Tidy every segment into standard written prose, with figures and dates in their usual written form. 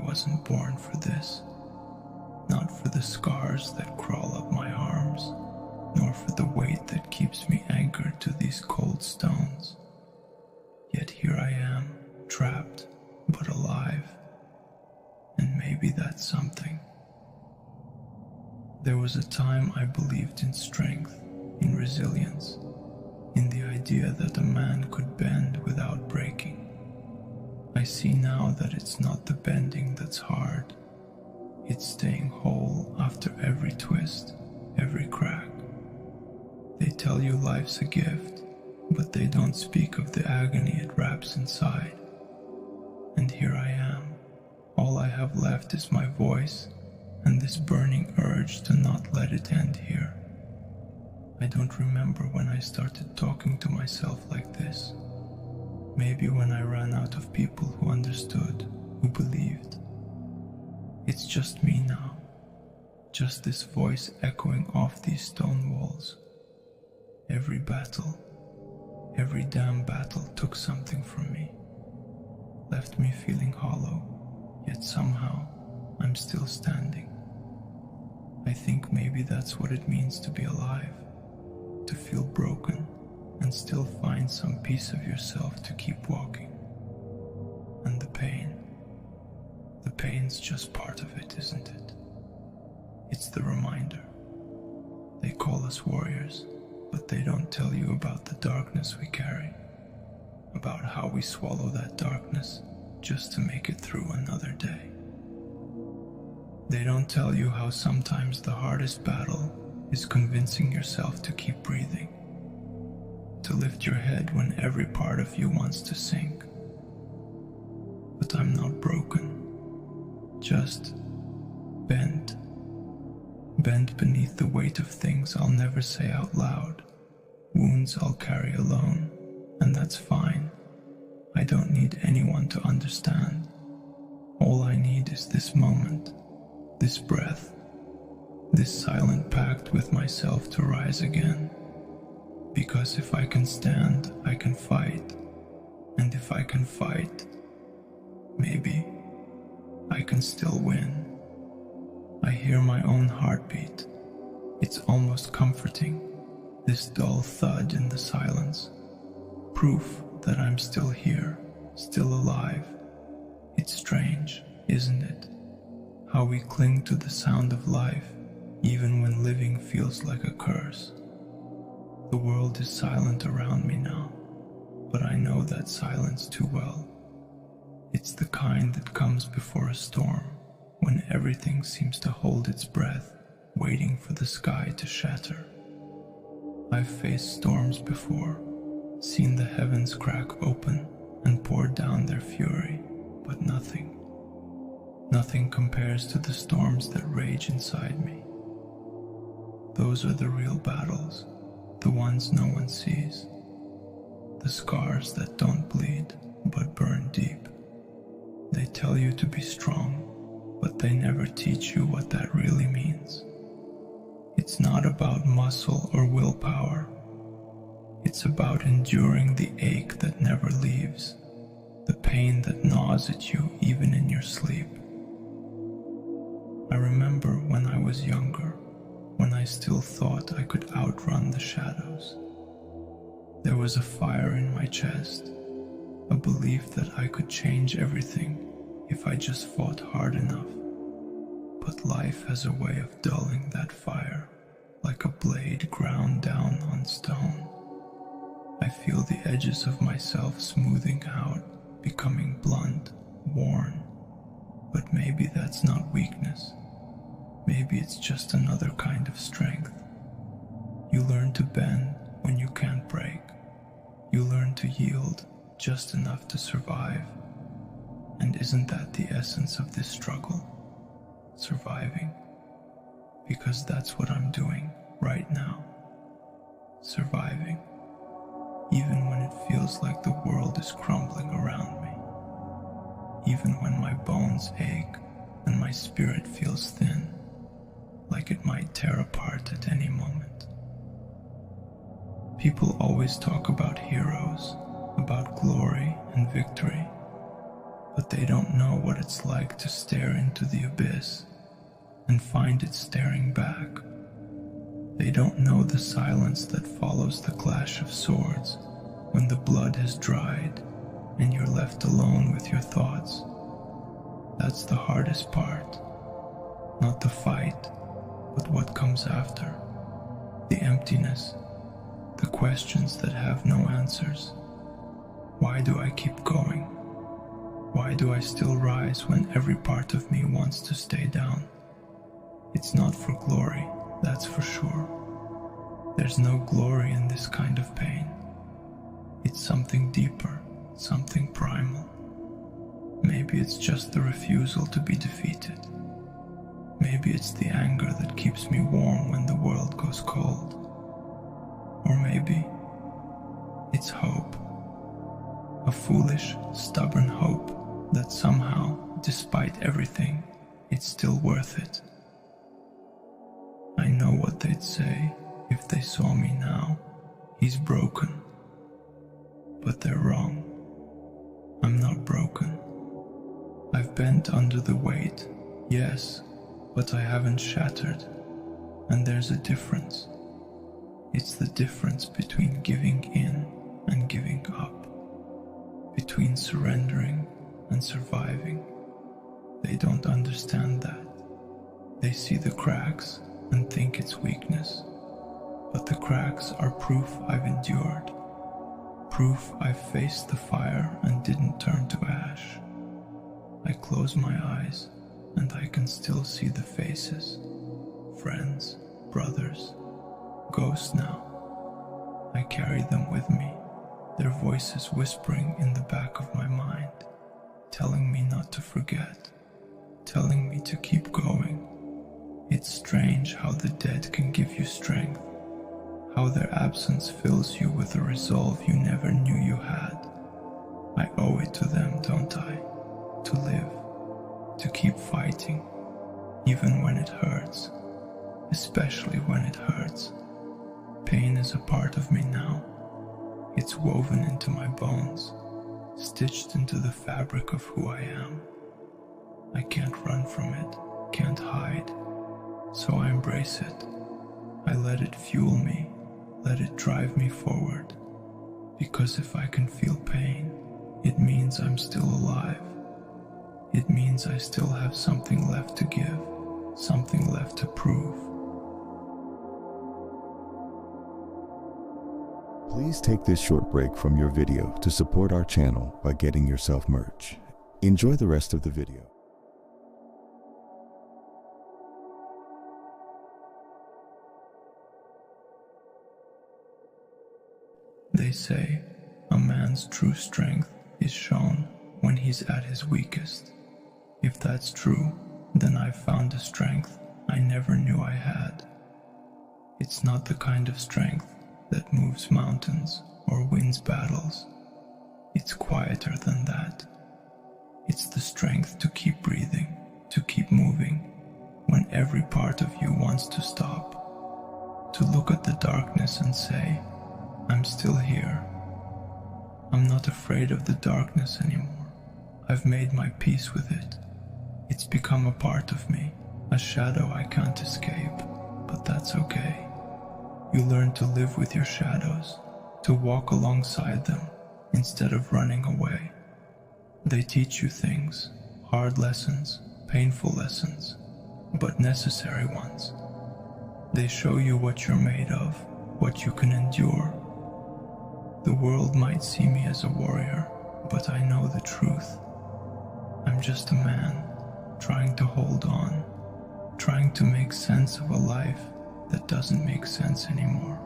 wasn't born for this. Not for the scars that crawl up my arms, nor for the weight that keeps me anchored to these cold stones. Yet here I am, trapped, but alive. And maybe that's something. There was a time I believed in strength, in resilience, in the idea that a man could bend without breaking. I see now that it's not the bending that's hard. It's staying whole after every twist, every crack. They tell you life's a gift, but they don't speak of the agony it wraps inside. And here I am. All I have left is my voice and this burning urge to not let it end here. I don't remember when I started talking to myself like this. Maybe when I ran out of people who understood, who believed. It's just me now, just this voice echoing off these stone walls. Every battle, every damn battle took something from me, left me feeling hollow, yet somehow I'm still standing. I think maybe that's what it means to be alive, to feel broken and still find some piece of yourself to keep walking. And the pain's just part of it, isn't it? It's the reminder. They call us warriors, but they don't tell you about the darkness we carry, about how we swallow that darkness just to make it through another day. They don't tell you how sometimes the hardest battle is convincing yourself to keep breathing, to lift your head when every part of you wants to sink. But I'm not broken, just bent beneath the weight of things I'll never say out loud, wounds I'll carry alone, and that's fine. I don't need anyone to understand. All I need is this moment, this breath, this silent pact with myself to rise again. Because if I can stand, I can fight. And if I can fight, maybe I can still win. I hear my own heartbeat. It's almost comforting, this dull thud in the silence. Proof that I'm still here, still alive. It's strange, isn't it? How we cling to the sound of life, even when living feels like a curse. The world is silent around me now, but I know that silence too well. It's the kind that comes before a storm, when everything seems to hold its breath, waiting for the sky to shatter. I've faced storms before, seen the heavens crack open and pour down their fury, but nothing compares to the storms that rage inside me. Those are the real battles, the ones no one sees, the scars that don't bleed but burn deep. They tell you to be strong, but they never teach you what that really means. It's not about muscle or willpower. It's about enduring the ache that never leaves, the pain that gnaws at you even in your sleep. I remember when I was younger, when I still thought I could outrun the shadows. There was a fire in my chest, a belief that I could change everything if I just fought hard enough. But life has a way of dulling that fire, like a blade ground down on stone. I feel the edges of myself smoothing out, becoming blunt, worn. But maybe that's not weakness. Maybe it's just another kind of strength. You learn to bend when you can't break. You learn to yield just enough to survive. And isn't that the essence of this struggle? Surviving. Because that's what I'm doing right now. Surviving. Even when it feels like the world is crumbling around me. Even when my bones ache and my spirit feels thin, like it might tear apart at any moment. People always talk about heroes, about glory and victory, but they don't know what it's like to stare into the abyss and find it staring back. They don't know the silence that follows the clash of swords when the blood has dried and you're left alone with your thoughts. That's the hardest part. Not the fight, but what comes after. The emptiness, the questions that have no answers. Why do I keep going? Why do I still rise when every part of me wants to stay down? It's not for glory, that's for sure. There's no glory in this kind of pain. It's something deeper, something primal. Maybe it's just the refusal to be defeated. Maybe it's the anger that keeps me warm when the world goes cold. Or maybe it's hope. A foolish, stubborn hope that somehow, despite everything, it's still worth it. I know what they'd say if they saw me now. He's broken. But they're wrong. I'm not broken. I've bent under the weight, yes, but I haven't shattered. And there's a difference. It's the difference between giving in and giving up, between surrendering and surviving. They don't understand that. They see the cracks and think it's weakness. But the cracks are proof I've endured. Proof I've faced the fire and didn't turn to ash. I close my eyes and I can still see the faces. Friends, brothers, ghosts now. I carry them with me, their voices whispering in the back of my mind, telling me not to forget, telling me to keep going. It's strange how the dead can give you strength, how their absence fills you with a resolve you never knew you had. I owe it to them, don't I? To live, to keep fighting, even when it hurts, especially when it hurts. Pain is a part of me now. It's woven into my bones, stitched into the fabric of who I am. I can't run from it, can't hide, so I embrace it. I let it fuel me, let it drive me forward, because if I can feel pain, it means I'm still alive. It means I still have something left to give, something left to prove. Please take this short break from your video to support our channel by getting yourself merch. Enjoy the rest of the video. They say a man's true strength is shown when he's at his weakest. If that's true, then I've found a strength I never knew I had. It's not the kind of strength that moves mountains or wins battles. It's quieter than that. It's the strength to keep breathing, to keep moving, when every part of you wants to stop. To look at the darkness and say, I'm still here. I'm not afraid of the darkness anymore. I've made my peace with it. It's become a part of me, a shadow I can't escape, but that's okay. You learn to live with your shadows, to walk alongside them instead of running away. They teach you things, hard lessons, painful lessons, but necessary ones. They show you what you're made of, what you can endure. The world might see me as a warrior, but I know the truth. I'm just a man, trying to hold on, trying to make sense of a life that doesn't make sense anymore.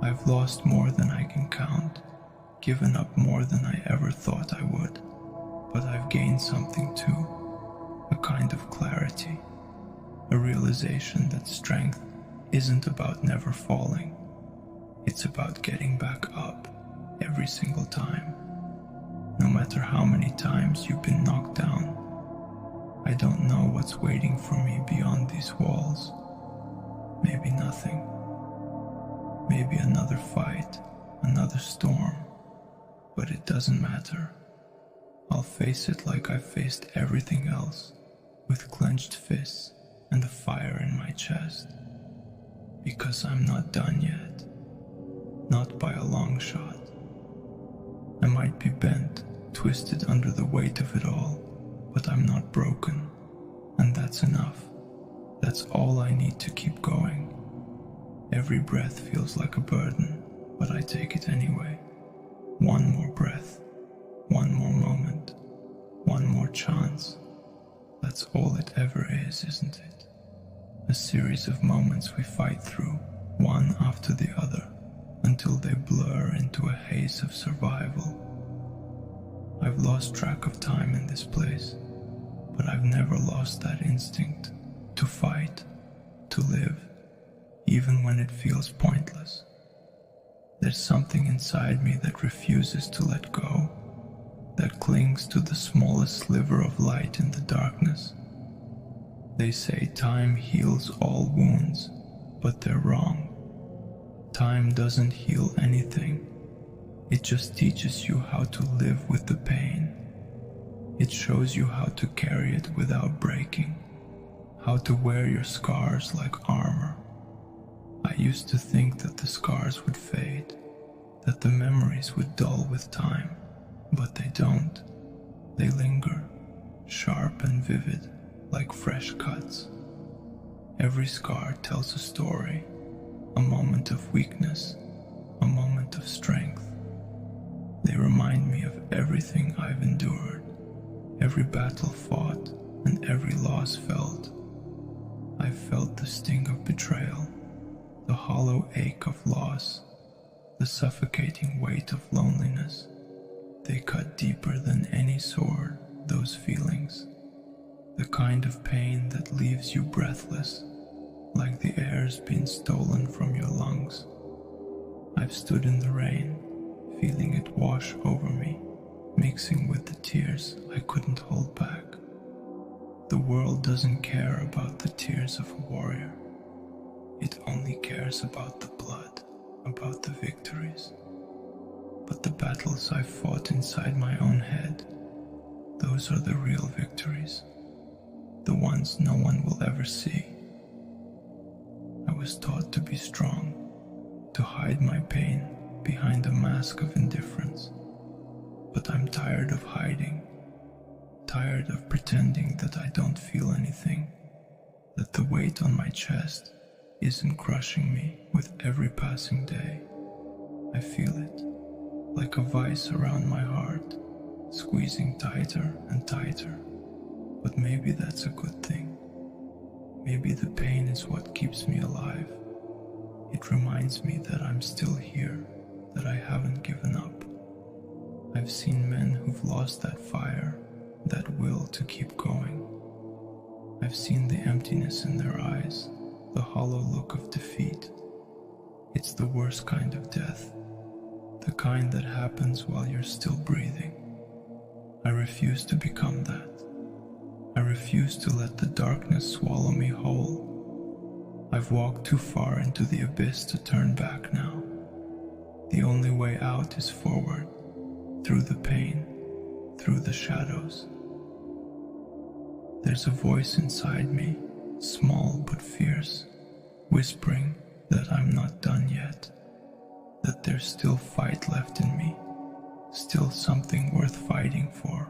I've lost more than I can count, given up more than I ever thought I would, but I've gained something too, a kind of clarity, a realization that strength isn't about never falling. It's about getting back up every single time. No matter how many times you've been knocked down, I don't know what's waiting for me beyond these walls. Maybe nothing. Maybe another fight, another storm. But it doesn't matter. I'll face it like I've faced everything else, with clenched fists and the fire in my chest. Because I'm not done yet. Not by a long shot. I might be bent, twisted under the weight of it all, but I'm not broken, and that's enough. That's all I need to keep going. Every breath feels like a burden, but I take it anyway. One more breath, one more moment, one more chance. That's all it ever is, isn't it? A series of moments we fight through, one after the other, until they blur into a haze of survival. I've lost track of time in this place, but I've never lost that instinct to fight, to live, even when it feels pointless. There's something inside me that refuses to let go, that clings to the smallest sliver of light in the darkness. They say time heals all wounds, but they're wrong. Time doesn't heal anything. It just teaches you how to live with the pain. It shows you how to carry it without breaking, how to wear your scars like armor. I used to think that the scars would fade, that the memories would dull with time, but they don't. They linger, sharp and vivid, like fresh cuts. Every scar tells a story, a moment of weakness, a moment of strength. They remind me of everything I've endured, every battle fought, and every loss felt. I've felt the sting of betrayal, the hollow ache of loss, the suffocating weight of loneliness. They cut deeper than any sword, those feelings. The kind of pain that leaves you breathless, like the air's been stolen from your lungs. I've stood in the rain, feeling it wash over me, mixing with the tears I couldn't hold back. The world doesn't care about the tears of a warrior. It only cares about the blood, about the victories. But the battles I've fought inside my own head, those are the real victories, the ones no one will ever see. I was taught to be strong, to hide my pain behind a mask of indifference. But I'm tired of hiding, tired of pretending that I don't feel anything, that the weight on my chest isn't crushing me with every passing day. I feel it, like a vice around my heart, squeezing tighter and tighter. But maybe that's a good thing. Maybe the pain is what keeps me alive. It reminds me that I'm still here, that I haven't given up. I've seen men who've lost that fire, that will to keep going. I've seen the emptiness in their eyes, the hollow look of defeat. It's the worst kind of death, the kind that happens while you're still breathing. I refuse to become that. I refuse to let the darkness swallow me whole. I've walked too far into the abyss to turn back now. The only way out is forward, through the pain, through the shadows. There's a voice inside me, small but fierce, whispering that I'm not done yet, that there's still fight left in me, still something worth fighting for.